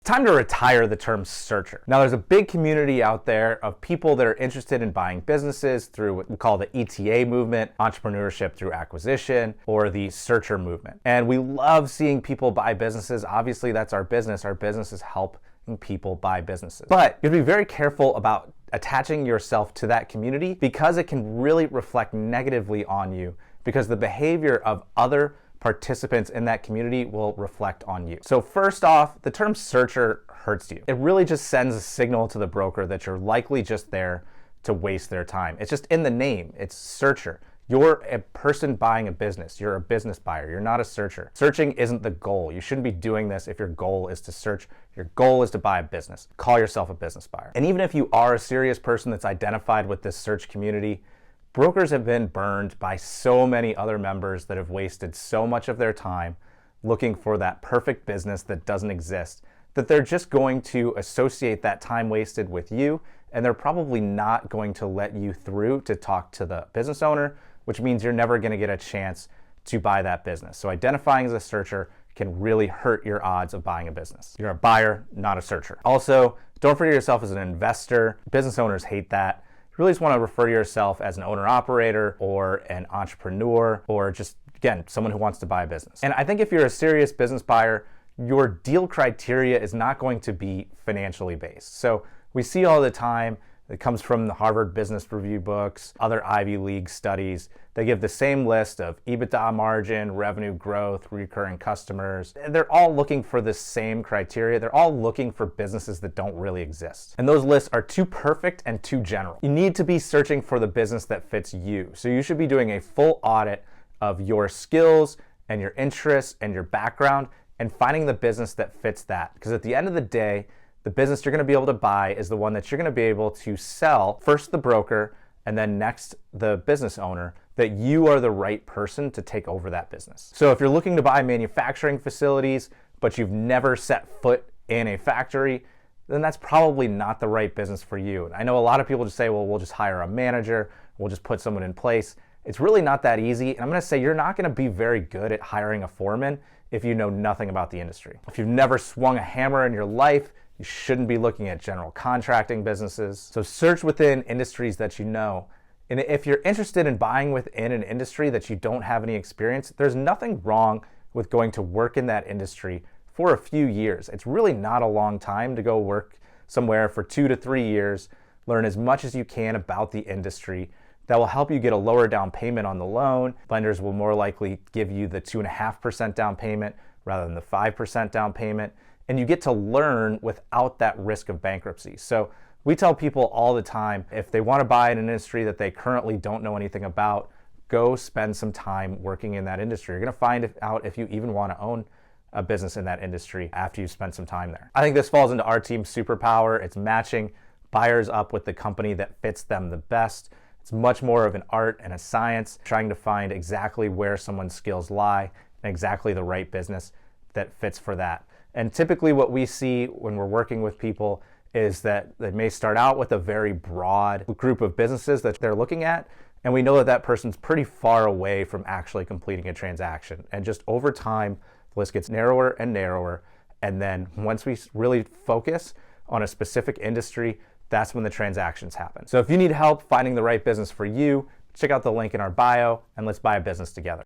Time to retire the term searcher. Now, there's a big community out there of people that are interested in buying businesses through what we call the ETA movement, entrepreneurship through acquisition, or the searcher movement. And we love seeing people buy businesses. Obviously, that's our business. Our business is helping people buy businesses. But you have to be very careful about attaching yourself to that community because it can really reflect negatively on you because the behavior of other participants in that community will reflect on you. So first off, the term searcher hurts you. It really just sends a signal to the broker that you're likely just there to waste their time. It's just in the name, it's searcher. You're a person buying a business. You're a business buyer. You're not a searcher. Searching isn't the goal. You shouldn't be doing this if your goal is to search. Your goal is to buy a business. Call yourself a business buyer. And even if you are a serious person that's identified with this search community, brokers have been burned by so many other members that have wasted so much of their time looking for that perfect business that doesn't exist, that they're just going to associate that time wasted with you, and they're probably not going to let you through to talk to the business owner, which means you're never going to get a chance to buy that business. So identifying as a searcher can really hurt your odds of buying a business. You're a buyer, not a searcher. Also, don't refer to yourself as an investor. Business owners hate that. You really just want to refer to yourself as an owner-operator or an entrepreneur or just, again, someone who wants to buy a business. And I think if you're a serious business buyer, your deal criteria is not going to be financially based. So we see all the time, it comes from the Harvard Business Review books, other Ivy League studies. They give the same list of EBITDA margin, revenue growth, recurring customers. They're all looking for the same criteria. They're all looking for businesses that don't really exist. And those lists are too perfect and too general. You need to be searching for the business that fits you. So you should be doing a full audit of your skills and your interests and your background and finding the business that fits that. Because at the end of the day, the business you're going to be able to buy is the one that you're going to be able to sell first the broker and then next the business owner, that you are the right person to take over that business. So if you're looking to buy manufacturing facilities, but you've never set foot in a factory, then that's probably not the right business for you. And I know a lot of people just say, well, we'll just hire a manager, we'll just put someone in place. It's really not that easy. And I'm going to say you're not going to be very good at hiring a foreman if you know nothing about the industry. If you've never swung a hammer in your life, you shouldn't be looking at general contracting businesses. So search within industries that you know. And if you're interested in buying within an industry that you don't have any experience, there's nothing wrong with going to work in that industry for a few years. It's really not a long time to go work somewhere for 2 to 3 years, learn as much as you can about the industry. That will help you get a lower down payment on the loan. Lenders will more likely give you the 2.5% down payment rather than the 5% down payment. And you get to learn without that risk of bankruptcy. So we tell people all the time, if they want to buy in an industry that they currently don't know anything about, go spend some time working in that industry. You're going to find out if you even want to own a business in that industry after you spend some time there. I think this falls into our team's superpower. It's matching buyers up with the company that fits them the best. It's much more of an art and a science, trying to find exactly where someone's skills lie and exactly the right business that fits for that. And typically what we see when we're working with people is that they may start out with a very broad group of businesses that they're looking at, and we know that that person's pretty far away from actually completing a transaction. And just over time, the list gets narrower and narrower, and then once we really focus on a specific industry, that's when the transactions happen. So if you need help finding the right business for you, check out the link in our bio, and let's buy a business together.